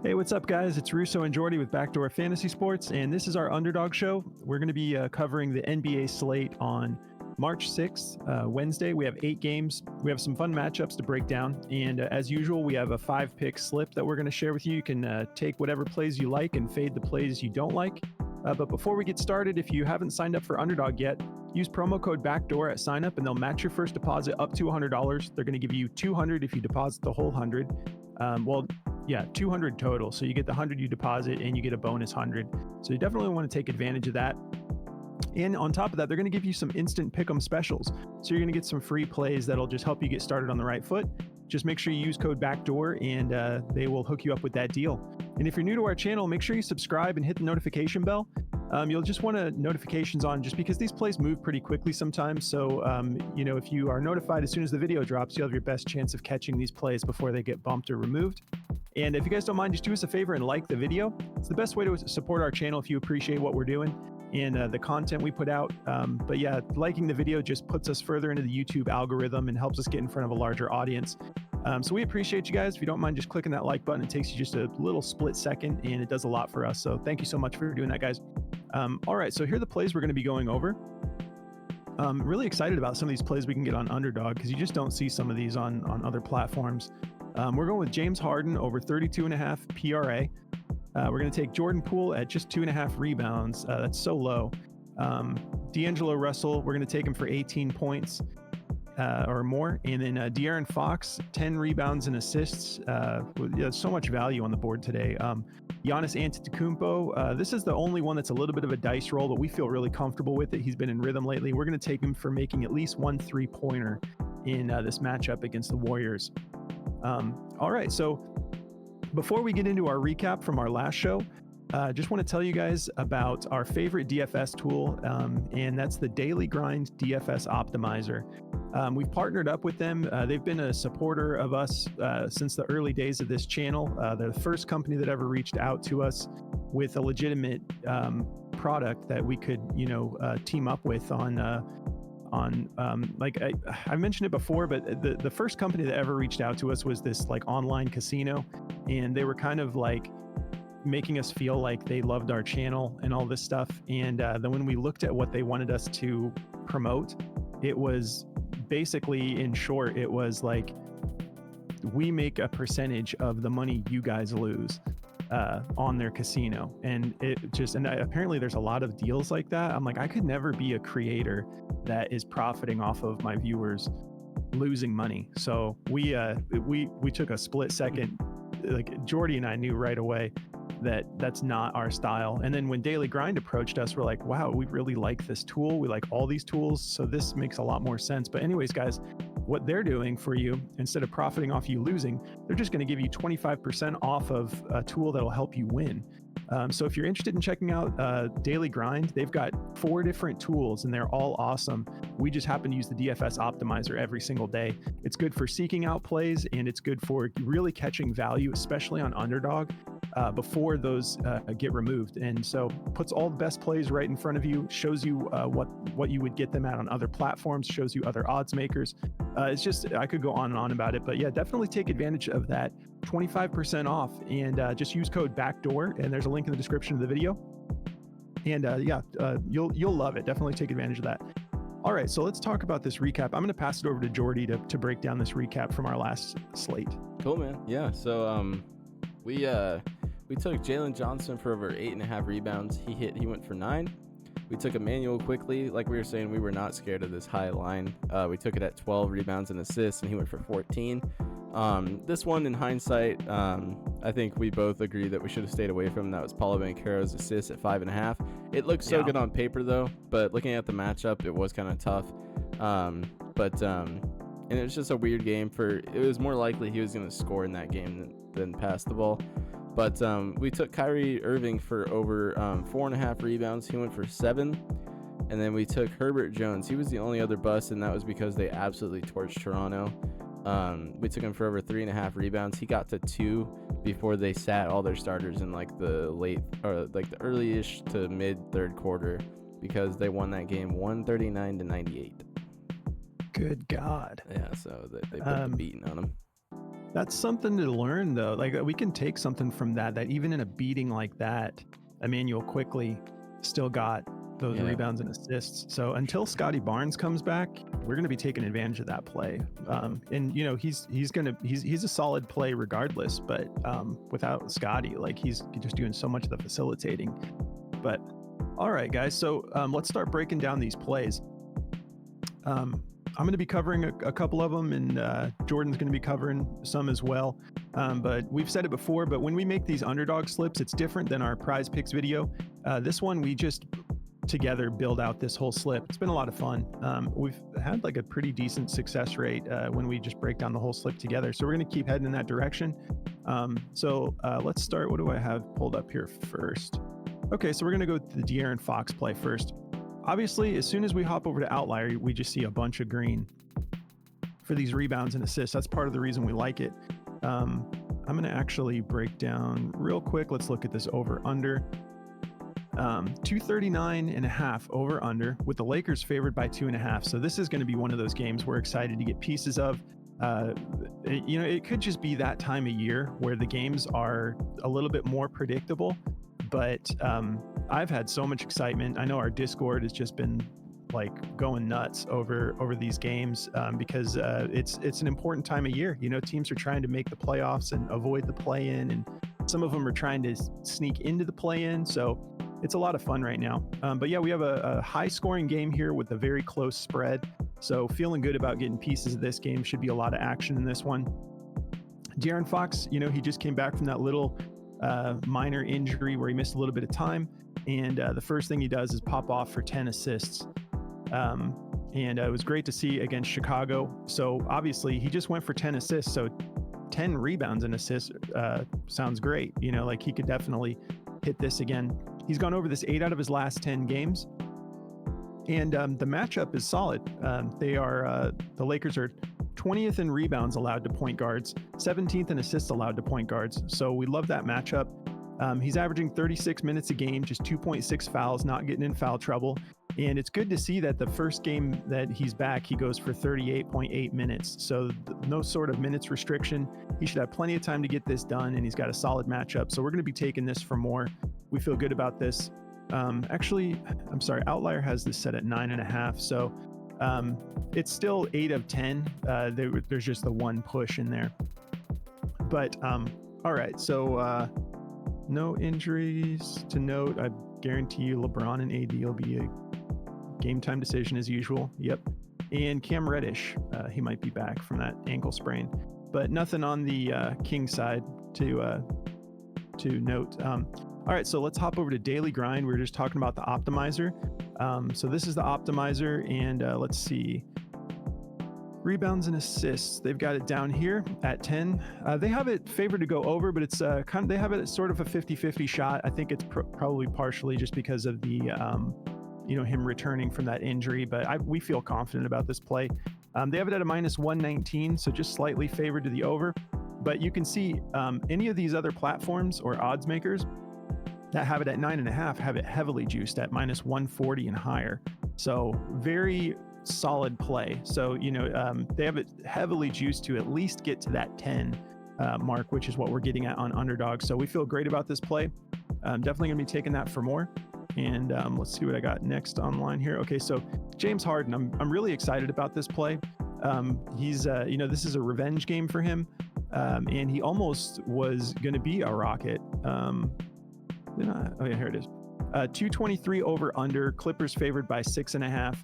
Hey, what's up, guys? It's Russo and Jordy with Backdoor Fantasy Sports, and this is our Underdog Show. We're going to be covering the NBA slate on March 6th, Wednesday. We have 8 games. We have some fun matchups to break down, and as usual, we have a 5-pick slip that we're going to share with you. You can take whatever plays you like and fade the plays you don't like. But before we get started, if you haven't signed up for Underdog yet, use promo code BACKDOOR at sign up, and they'll match your first deposit up to $100. They're going to give you $200 if you deposit the whole 100. 200 total. So you get the 100 you deposit and you get a bonus 100. So you definitely want to take advantage of that. And on top of that, they're going to give you some instant pick'em specials. So you're going to get some free plays that'll just help you get started on the right foot. Just make sure you use code BACKDOOR and they will hook you up with that deal. And if you're new to our channel, make sure you subscribe and hit the notification bell. You'll just want notifications on just because these plays move pretty quickly sometimes. So, if you are notified as soon as the video drops, you'll have your best chance of catching these plays before they get bumped or removed. And if you guys don't mind, just do us a favor and like the video. It's the best way to support our channel if you appreciate what we're doing and the content we put out. But yeah, liking the video just puts us further into the YouTube algorithm and helps us get in front of a larger audience. So we appreciate you guys. If you don't mind just clicking that like button, it takes you just a little split second and it does a lot for us. So thank you so much for doing that, guys. All right, so here are the plays we're going to be going over. I'm really excited about some of these plays we can get on Underdog because you just don't see some of these on other platforms. We're going with James Harden over 32.5 PRA. We're going to take Jordan Poole at just 2.5 rebounds. That's so low. D'Angelo Russell, we're going to take him for 18 points or more. And then De'Aaron Fox, 10 rebounds and assists. So much value on the board today. Giannis Antetokounmpo, this is the only one that's a little bit of a dice roll, but we feel really comfortable with it. He's been in rhythm lately. We're going to take him for making at least 1 3-pointer in this matchup against the Warriors. All right, so before we get into our recap from our last show, just want to tell you guys about our favorite DFS tool, and that's the Daily Grind DFS Optimizer. We've partnered up with them. They've been a supporter of us since the early days of this channel. They're the first company that ever reached out to us with a legitimate product that we could, team up with I mentioned it before, but the first company that ever reached out to us was this like online casino, and they were kind of like making us feel like they loved our channel and all this stuff. And then when we looked at what they wanted us to promote, it was basically, in short, it was like, we make a percentage of the money you guys lose on their casino. And apparently there's a lot of deals like that. I'm like, I could never be a creator that is profiting off of my viewers losing money. So we took a split second, like Jordy and I knew right away that that's not our style. And then when Daily Grind approached us, we're like, wow, we really like this tool. We like all these tools. So this makes a lot more sense. But anyways, guys, what they're doing for you, instead of profiting off you losing, they're just going to give you 25% off of a tool that'll help you win. So if you're interested in checking out Daily Grind, they've got 4 different tools and they're all awesome. We just happen to use the DFS Optimizer every single day. It's good for seeking out plays and it's good for really catching value, especially on Underdog, before those get removed. And so puts all the best plays right in front of you, shows you what you would get them at on other platforms, shows you other odds makers. It's just, I could go on and on about it, but yeah, definitely take advantage of that 25% off and just use code BACKDOOR, and there's a link in the description of the video. And you'll love it. Definitely take advantage of that. All right, so let's talk about this recap. I'm going to pass it over to Jordy to break down this recap from our last slate. Cool, man. Yeah, so we took Jalen Johnson for over 8.5 rebounds. He went for 9. We took Emmanuel quickly. Like we were saying, we were not scared of this high line. We took it at 12 rebounds and assists, and he went for 14. This one, in hindsight, I think we both agree that we should have stayed away from him. That was Paulo Banchero's assist at 5.5. It looked so good on paper, though, but looking at the matchup, it was kind of tough. And it was just a weird game. It was more likely he was going to score in that game than pass the ball. But we took Kyrie Irving for over 4.5 rebounds. He went for 7. And then we took Herbert Jones. He was the only other bust, and that was because they absolutely torched Toronto. We took him for over 3.5 rebounds. He got to 2 before they sat all their starters in like the early-ish to mid third quarter, because they won that game 139-98. Good God. Yeah, so they put the beating on him. That's something to learn, though. Like we can take something from that even in a beating like that, Emmanuel quickly still got those rebounds and assists. So until Scotty Barnes comes back, we're going to be taking advantage of that play. And he's a solid play regardless, but without Scotty, like he's just doing so much of the facilitating. But all right, guys. So let's start breaking down these plays. I'm going to be covering a couple of them, and Jordan's going to be covering some as well. But we've said it before, but when we make these underdog slips, it's different than our prize picks video. This one, we just together build out this whole slip. It's been a lot of fun. We've had like a pretty decent success rate when we just break down the whole slip together. So we're going to keep heading in that direction. So let's start. What do I have pulled up here first? Okay, so we're going to go to the De'Aaron Fox play first. Obviously, as soon as we hop over to Outlier, we just see a bunch of green for these rebounds and assists. That's part of the reason we like it. I'm going to actually break down real quick. Let's look at this over-under. 239.5 over-under, with the Lakers favored by 2.5. So this is going to be one of those games we're excited to get pieces of. It could just be that time of year where the games are a little bit more predictable. But I've had so much excitement. I know our Discord has just been like going nuts over these games because it's an important time of year. Teams are trying to make the playoffs and avoid the play-in, and some of them are trying to sneak into the play-in. So it's a lot of fun right now. But yeah, we have a high-scoring game here with a very close spread. So feeling good about getting pieces of this game. Should be a lot of action in this one. De'Aaron Fox, he just came back from that little minor injury where he missed a little bit of time, and the first thing he does is pop off for 10 assists, and it was great to see against Chicago. So obviously he just went for 10 assists, so 10 rebounds and assists sounds great. Like he could definitely hit this again. He's gone over this 8 out of his last 10 games, and the matchup is solid. The Lakers are 20th in rebounds allowed to point guards, 17th in assists allowed to point guards. So we love that matchup. He's averaging 36 minutes a game, just 2.6 fouls, not getting in foul trouble. And it's good to see that the first game that he's back, he goes for 38.8 minutes. So no sort of minutes restriction. He should have plenty of time to get this done, and he's got a solid matchup. So we're going to be taking this for more. We feel good about this. Actually, I'm sorry, Outlier has this set at 9.5. So it's still 8 of 10. There's just the one push in there. But all right, so no injuries to note. I guarantee you LeBron and AD will be a game time decision as usual. Yep. And Cam Reddish, he might be back from that ankle sprain, but nothing on the King side to note. All right, so let's hop over to Daily Grind. We were just talking about the optimizer. So this is the optimizer, and let's see. Rebounds and assists, they've got it down here at 10. They have it favored to go over, but it's they have it at sort of a 50-50 shot. I think it's probably partially just because of the him returning from that injury, but we feel confident about this play. They have it at a -119, so just slightly favored to the over. But you can see any of these other platforms or odds makers that have it at 9.5 have it heavily juiced at -140 and higher. So very solid play. So they have it heavily juiced to at least get to that 10 mark, which is what we're getting at on Underdog. So we feel great about this play. Definitely gonna be taking that for more. And let's see what I got next online here. Okay, so James Harden, I'm really excited about this play. He's this is a revenge game for him, and he almost was going to be a Rocket. Here it is. 223 over under. Clippers favored by 6.5.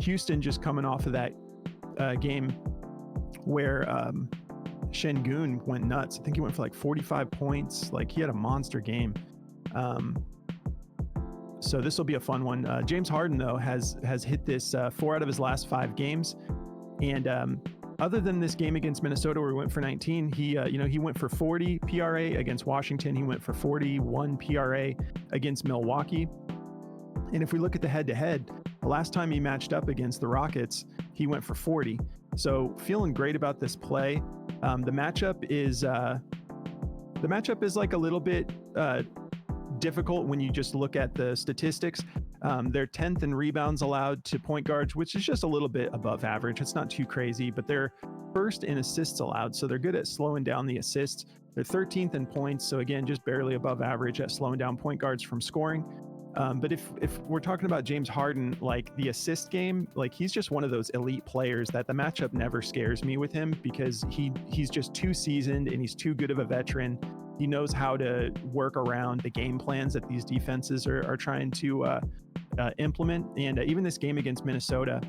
Houston just coming off of that game where Şengün went nuts. I think he went for like 45 points. Like he had a monster game. So this will be a fun one. James Harden, though, has hit this 4 out of his last 5 games. And other than this game against Minnesota where he went for 19, he went for 40 PRA against Washington. He went for 41 PRA against Milwaukee. And if we look at the head-to-head, the last time he matched up against the Rockets, he went for 40. So feeling great about this play. The matchup is like a little bit difficult when you just look at the statistics. They're 10th in rebounds allowed to point guards, which is just a little bit above average. It's not too crazy, but they're first in assists allowed, so they're good at slowing down the assists. They're 13th in points, so again, just barely above average at slowing down point guards from scoring. But if we're talking about James Harden, like the assist game, like he's just one of those elite players that the matchup never scares me with him, because he's just too seasoned and he's too good of a veteran. He knows how to work around the game plans that these defenses are trying to implement. And even this game against Minnesota,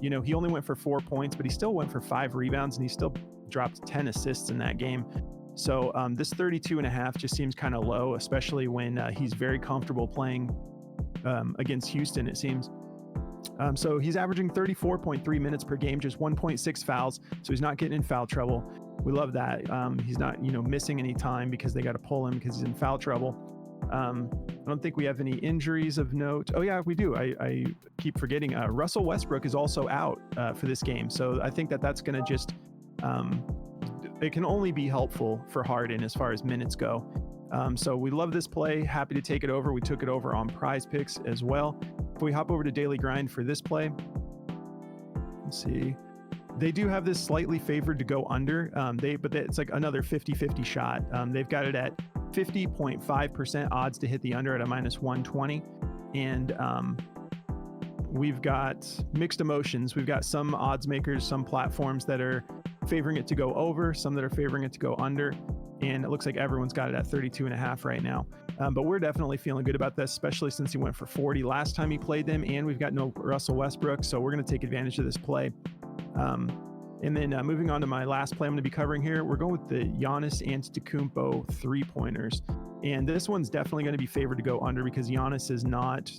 he only went for 4 points, but he still went for 5 rebounds, and he still dropped 10 assists in that game. So this 32.5 just seems kind of low, especially when he's very comfortable playing against Houston, it seems. So he's averaging 34.3 minutes per game, just 1.6 fouls. So he's not getting in foul trouble. We love that. He's not, missing any time because they got to pull him because he's in foul trouble. I don't think we have any injuries of note. Oh yeah, we do. I keep forgetting. Russell Westbrook is also out for this game. So I think that's going to just, it can only be helpful for Harden as far as minutes go. So we love this play. Happy to take it over. We took it over on Prize Picks as well. If we hop over to Daily Grind for this play, let's see. They do have this slightly favored to go under, but it's like another 50-50 shot. They've got it at 50.5% odds to hit the under at a -120. And we've got mixed emotions. We've got some odds makers, some platforms that are favoring it to go over, some that are favoring it to go under. And it looks like everyone's got it at 32.5 right now. But we're definitely feeling good about this, especially since he went for 40 last time he played them, and we've got no Russell Westbrook. So we're going to take advantage of this play. And then moving on to my last play I'm going to be covering here, we're going with the Giannis Antetokounmpo 3-pointers. And this one's definitely going to be favored to go under because Giannis is not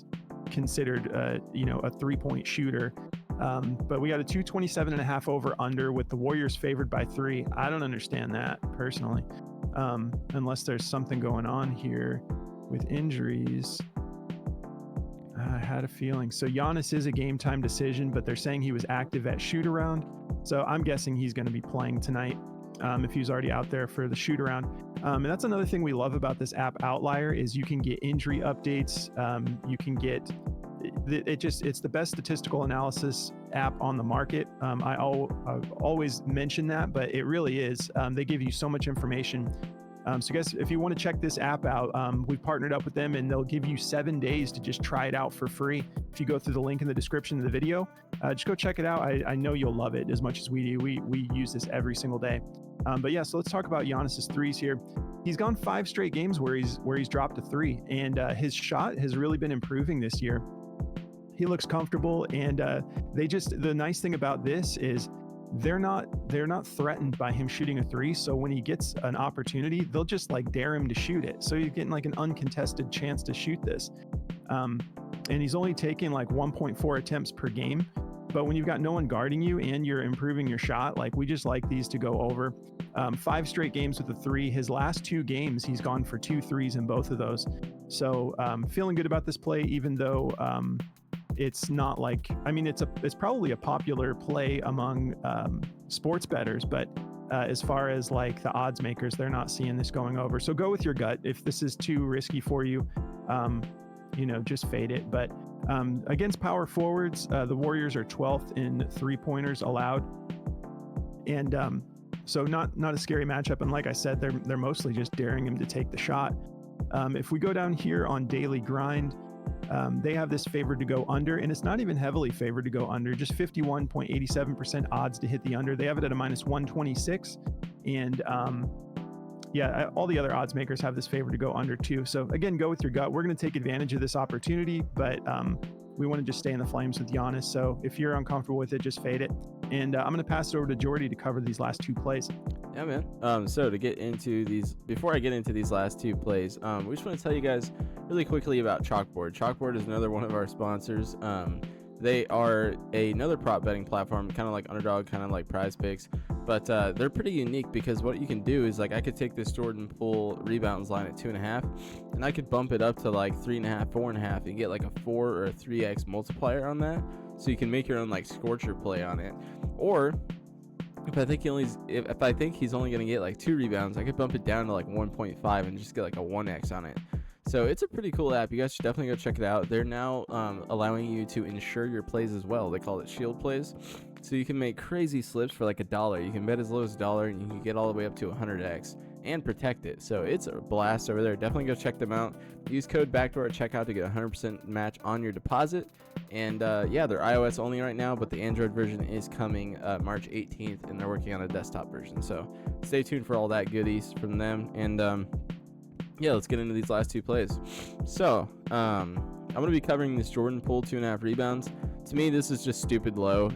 considered, a 3-point shooter. But we got a 227.5 over under with the Warriors favored by 3. I don't understand that personally, unless there's something going on here with injuries. I had a feeling. So Giannis is a game time decision, but they're saying he was active at shoot around. So I'm guessing he's going to be playing tonight if he's already out there for the shoot around. And that's another thing we love about this app Outlier is you can get injury updates. You can get it's the best statistical analysis app on the market. I always mention that, but it really is. They give you so much information. So guys, if you want to check this app out, we've partnered up with them and they'll give you 7 days to just try it out for free. If you go through the link in the description of the video, just go check it out. I know you'll love it as much as we do. We use this every single day. But yeah, so let's talk about Giannis's threes here. He's gone 5 straight games where he's dropped a 3, and his shot has really been improving this year. He looks comfortable, and the nice thing about this is they're not threatened by him shooting a 3. So when he gets an opportunity, they'll just like dare him to shoot it. So you're getting like an uncontested chance to shoot this. And he's only taking like 1.4 attempts per game. But when you've got no one guarding you and you're improving your shot, like we just like these to go over. 5 straight games with a 3. His last 2 games, he's gone for 2 threes in both of those. So feeling good about this play, even though it's not like, it's probably a popular play among sports bettors, but as far as like the odds makers, they're not seeing this going over. So go with your gut. If this is too risky for you, just fade it. But against power forwards, the Warriors are 12th in 3-pointers allowed. And so not a scary matchup. And like I said, they're mostly just daring him to take the shot. If we go down here on Daily Grind, they have this favored to go under, and it's not even heavily favored to go under, just 51.87% odds to hit the under. They have it at a -126. And all the other odds makers have this favored to go under too. So again, go with your gut. We're going to take advantage of this opportunity, but we want to just stay in the flames with Giannis. So if you're uncomfortable with it, just fade it. And I'm going to pass it over to Jordy to cover these last 2 plays. Yeah, man. So to get into these, before I get into these last 2 plays, we just want to tell you guys really quickly about Chalkboard. Chalkboard is another one of our sponsors. They are another prop betting platform, kind of like Underdog, kind of like Prize Picks, but they're pretty unique because what you can do is like I could take this Jordan Poole rebounds line at 2.5, and I could bump it up to like 3.5, 4.5, and get like a 4 or a 3x multiplier on that, so you can make your own like scorcher play on it. Or if I think he's only gonna get like 2 rebounds, I could bump it down to like 1.5 and just get like a 1x on it. So it's a pretty cool app. You guys should definitely go check it out. They're now allowing you to insure your plays as well. They call it Shield Plays. So you can make crazy slips for like $1. You can bet as low as $1 and you can get all the way up to 100x and protect it. So it's a blast over there. Definitely go check them out. Use code backdoor at checkout to get a 100% match on your deposit. And yeah, they're iOS only right now, but the Android version is coming March 18th, and they're working on a desktop version. So stay tuned for all that goodies from them. And yeah, let's get into these last two plays. So I'm going to be covering this Jordan Poole 2.5 rebounds. To me, this is just stupid low.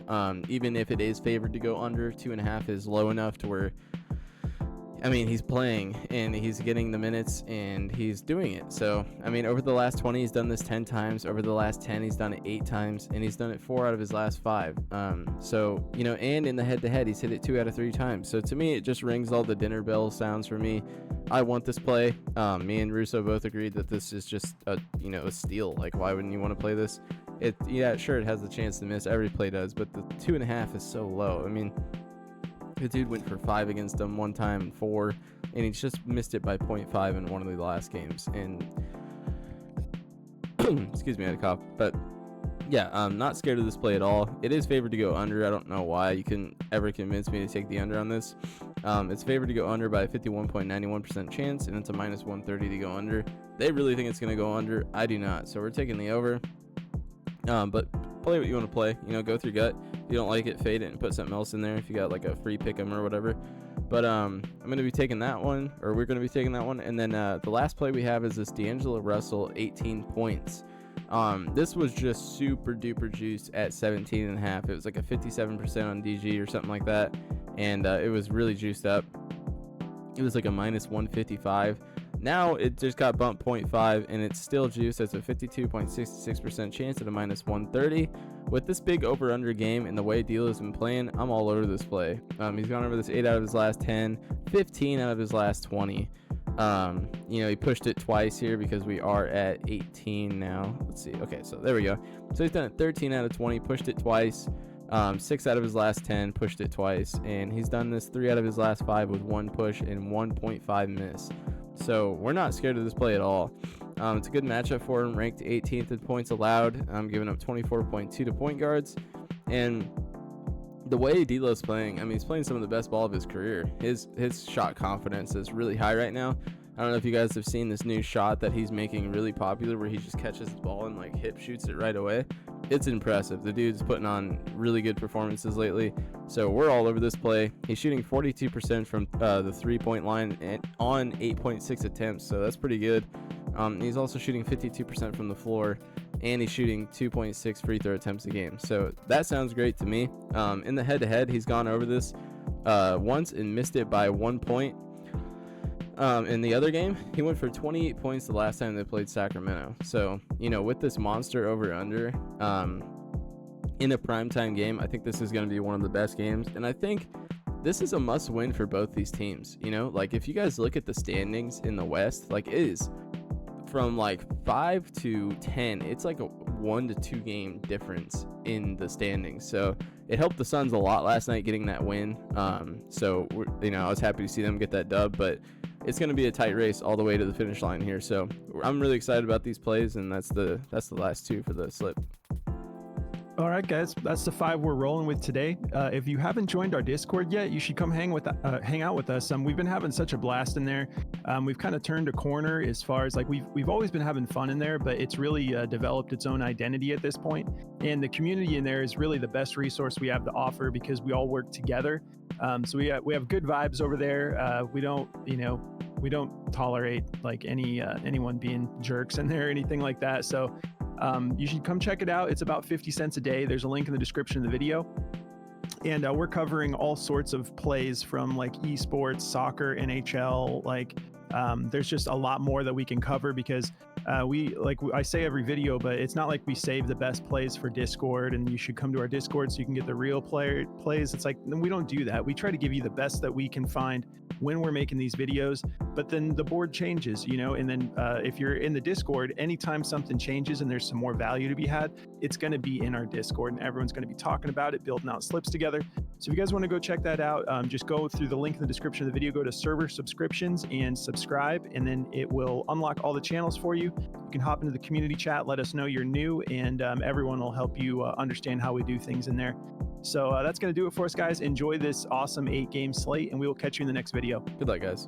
Even if it is favored to go under, 2.5 is low enough to where, I mean, he's playing and he's getting the minutes and he's doing it. So, I mean, over the last 20, he's done this 10 times. Over the last 10, he's done it 8 times, and he's done it 4 out of his last 5. So, you know, and in the head-to-head, he's hit it 2 out of 3 times. So to me, it just rings all the dinner bell sounds for me. I want this play. Me and Russo both agreed that this is just a steal. Like, why wouldn't you want to play this? Yeah, sure, it has the chance to miss. Every play does, but the 2.5 is so low. I mean, the dude went for 5 against him one time, 4, and he just missed it by 0.5 in one of the last games. And excuse me, I had a cough. But yeah, I'm not scared of this play at all. It is favored to go under. I don't know why you can ever convince me to take the under on this. It's favored to go under by a 51.91% chance, and it's a minus 130 to go under. They really think it's going to go under. I do not. So we're taking the over. But play what you want to play. You know, go with your gut. If you don't like it, fade it and put something else in there if you got like a free pick 'em or whatever. But I'm going to be taking that one, or we're going to be taking that one. And then the last play we have is this D'Angelo Russell 18 points. This was just super duper juiced at 17.5. It was like a 57% on DG or something like that. And it was really juiced up. It was like a minus 155. Now it just got bumped 0.5, and it's still juiced. It's a 52.66% chance at a minus 130. With this big over-under game and the way D'Lo's been playing, I'm all over this play. He's gone over this 8 out of his last 10, 15 out of his last 20. He pushed it twice here because we are at 18 now. Let's see. Okay, so there we go. So he's done it 13 out of 20, pushed it twice. 6 out of his last 10, pushed it twice. And he's done this 3 out of his last 5 with 1 push and 1.5 miss. So we're not scared of this play at all. It's a good matchup for him, ranked 18th in points allowed. Giving up 24.2 to point guards. And the way D'Lo's playing, I mean, he's playing some of the best ball of his career. His shot confidence is really high right now. I don't know if you guys have seen this new shot that he's making really popular where he just catches the ball and like hip shoots it right away. It's impressive. The dude's putting on really good performances lately. So we're all over this play. He's shooting 42% from the 3-point line and on 8.6 attempts. So that's pretty good. He's also shooting 52% from the floor, and he's shooting 2.6 free throw attempts a game. So that sounds great to me. In the head-to-head, he's gone over this once and missed it by 1 point. In the other game, he went for 28 points the last time they played Sacramento. So, with this monster over-under in a primetime game, I think this is going to be one of the best games. And I think this is a must-win for both these teams. Like if you guys look at the standings in the West, like it is from like 5 to 10, it's like a 1 to 2 game difference in the standings. So it helped the Suns a lot last night getting that win. So I was happy to see them get that dub, but it's going to be a tight race all the way to the finish line here. So I'm really excited about these plays, and that's the last 2 for the slip. All right, guys, that's the 5 we're rolling with today. If you haven't joined our Discord yet, you should come hang out with us. We've been having such a blast in there. We've kind of turned a corner as far as like we've always been having fun in there, but it's really developed its own identity at this point. And the community in there is really the best resource we have to offer because we all work together. So we have good vibes over there. We don't tolerate like anyone being jerks in there or anything like that. So you should come check it out. It's about 50 cents a day. There's a link in the description of the video. And we're covering all sorts of plays from like esports, soccer, NHL. Like there's just a lot more that we can cover because I say every video, but it's not like we save the best plays for Discord and you should come to our Discord so you can get the real plays. It's like, we don't do that. We try to give you the best that we can find when we're making these videos, but then the board changes, and then if you're in the Discord, anytime something changes and there's some more value to be had, it's going to be in our Discord and everyone's going to be talking about it, building out slips together. So if you guys want to go check that out, just go through the link in the description of the video, go to server subscriptions and subscribe, and then it will unlock all the channels for you. You can hop into the community chat, let us know you're new, and everyone will help you understand how we do things in there. So that's going to do it for us, guys. Enjoy this awesome 8-game slate, and we will catch you in the next video. Good luck, guys.